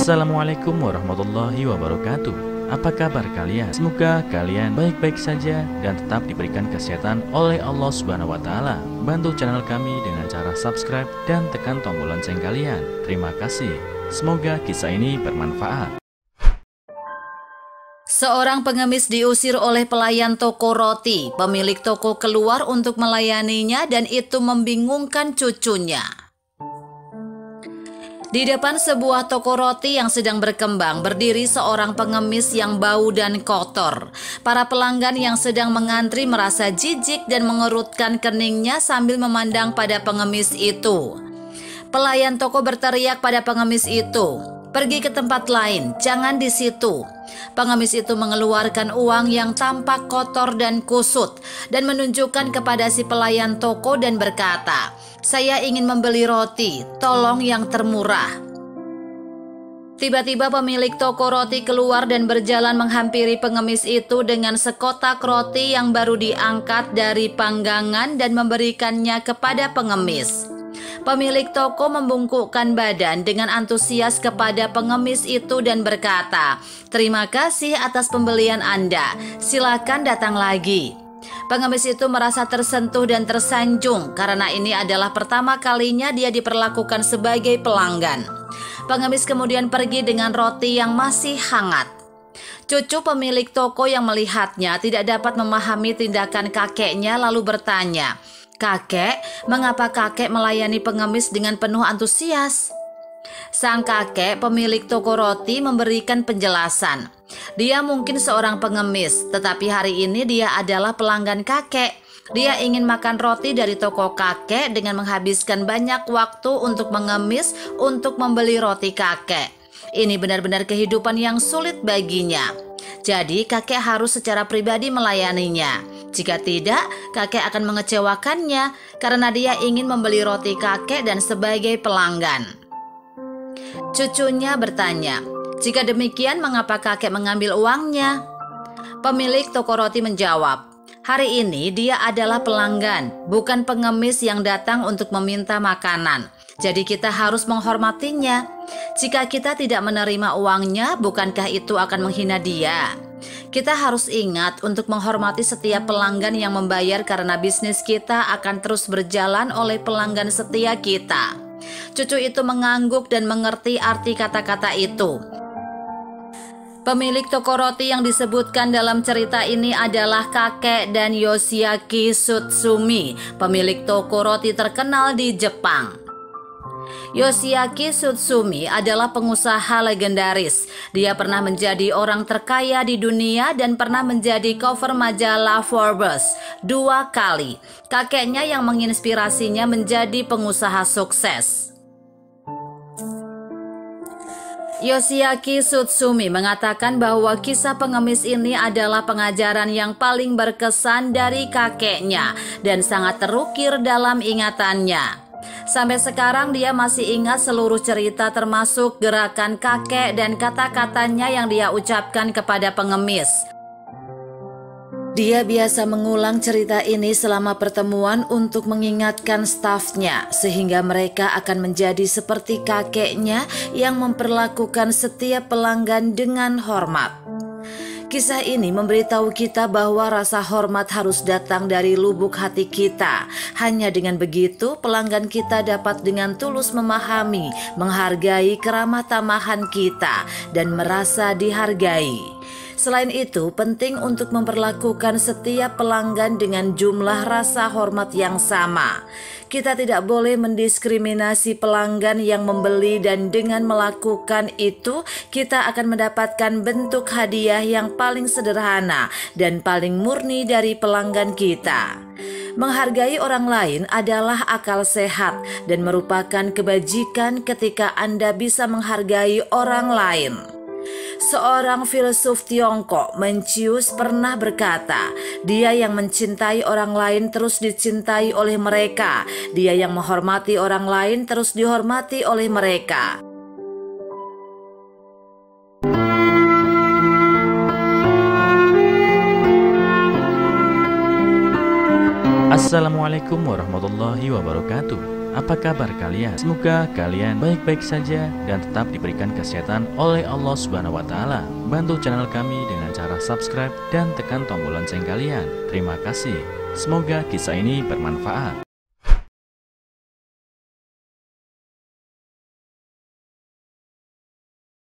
Assalamualaikum warahmatullahi wabarakatuh. Apa kabar kalian? Semoga kalian baik-baik saja dan tetap diberikan kesehatan oleh Allah Subhanahu wa Ta'ala. Bantu channel kami dengan cara subscribe dan tekan tombol lonceng kalian. Terima kasih. Semoga kisah ini bermanfaat. Seorang pengemis diusir oleh pelayan toko roti. Pemilik toko keluar untuk melayaninya dan itu membingungkan cucunya. Di depan sebuah toko roti yang sedang berkembang, berdiri seorang pengemis yang bau dan kotor. Para pelanggan yang sedang mengantri merasa jijik dan mengerutkan keningnya sambil memandang pada pengemis itu. Pelayan toko berteriak pada pengemis itu, "Pergi ke tempat lain, jangan di situ." Pengemis itu mengeluarkan uang yang tampak kotor dan kusut dan menunjukkan kepada si pelayan toko dan berkata, "Saya ingin membeli roti, tolong yang termurah." Tiba-tiba pemilik toko roti keluar dan berjalan menghampiri pengemis itu dengan sekotak roti yang baru diangkat dari panggangan dan memberikannya kepada pengemis. Pemilik toko membungkukkan badan dengan antusias kepada pengemis itu dan berkata, "Terima kasih atas pembelian Anda, silakan datang lagi." Pengemis itu merasa tersentuh dan tersanjung karena ini adalah pertama kalinya dia diperlakukan sebagai pelanggan. Pengemis kemudian pergi dengan roti yang masih hangat. Cucu pemilik toko yang melihatnya tidak dapat memahami tindakan kakeknya lalu bertanya, "Kakek, mengapa kakek melayani pengemis dengan penuh antusias?" Sang kakek pemilik toko roti memberikan penjelasan. Dia mungkin seorang pengemis, tetapi hari ini dia adalah pelanggan kakek. Dia ingin makan roti dari toko kakek dengan menghabiskan banyak waktu untuk mengemis untuk membeli roti kakek. Ini benar-benar kehidupan yang sulit baginya. Jadi kakek harus secara pribadi melayaninya. Jika tidak, kakek akan mengecewakannya karena dia ingin membeli roti kakek dan sebagai pelanggan. Cucunya bertanya, "Jika demikian, mengapa kakek mengambil uangnya?" Pemilik toko roti menjawab, "Hari ini dia adalah pelanggan, bukan pengemis yang datang untuk meminta makanan. Jadi kita harus menghormatinya. Jika kita tidak menerima uangnya, bukankah itu akan menghina dia? Kita harus ingat untuk menghormati setiap pelanggan yang membayar karena bisnis kita akan terus berjalan oleh pelanggan setia kita." Cucu itu mengangguk dan mengerti arti kata-kata itu. Pemilik toko roti yang disebutkan dalam cerita ini adalah kakek dan Yoshiaki Tsutsumi, pemilik toko roti terkenal di Jepang. Yoshiaki Tsutsumi adalah pengusaha legendaris. Dia pernah menjadi orang terkaya di dunia dan pernah menjadi cover majalah Forbes 2 kali. Kakeknya yang menginspirasinya menjadi pengusaha sukses. Yoshiaki Tsutsumi mengatakan bahwa kisah pengemis ini adalah pengajaran yang paling berkesan dari kakeknya dan sangat terukir dalam ingatannya. Sampai sekarang dia masih ingat seluruh cerita termasuk gerakan kakek dan kata-katanya yang dia ucapkan kepada pengemis. Dia biasa mengulang cerita ini selama pertemuan untuk mengingatkan stafnya sehingga mereka akan menjadi seperti kakeknya yang memperlakukan setiap pelanggan dengan hormat. Kisah ini memberitahu kita bahwa rasa hormat harus datang dari lubuk hati kita. Hanya dengan begitu, pelanggan kita dapat dengan tulus memahami, menghargai keramah tamahan kita, dan merasa dihargai. Selain itu, penting untuk memperlakukan setiap pelanggan dengan jumlah rasa hormat yang sama. Kita tidak boleh mendiskriminasi pelanggan yang membeli dan dengan melakukan itu, kita akan mendapatkan bentuk hadiah yang paling sederhana dan paling murni dari pelanggan kita. Menghargai orang lain adalah akal sehat dan merupakan kebajikan ketika Anda bisa menghargai orang lain. Seorang filsuf Tiongkok, Mencius, pernah berkata, "Dia yang mencintai orang lain terus dicintai oleh mereka. Dia yang menghormati orang lain terus dihormati oleh mereka." Assalamualaikum warahmatullahi wabarakatuh. Apa kabar kalian? Semoga kalian baik-baik saja dan tetap diberikan kesehatan oleh Allah Subhanahu wa taala. Bantu channel kami dengan cara subscribe dan tekan tombol lonceng kalian. Terima kasih. Semoga kisah ini bermanfaat.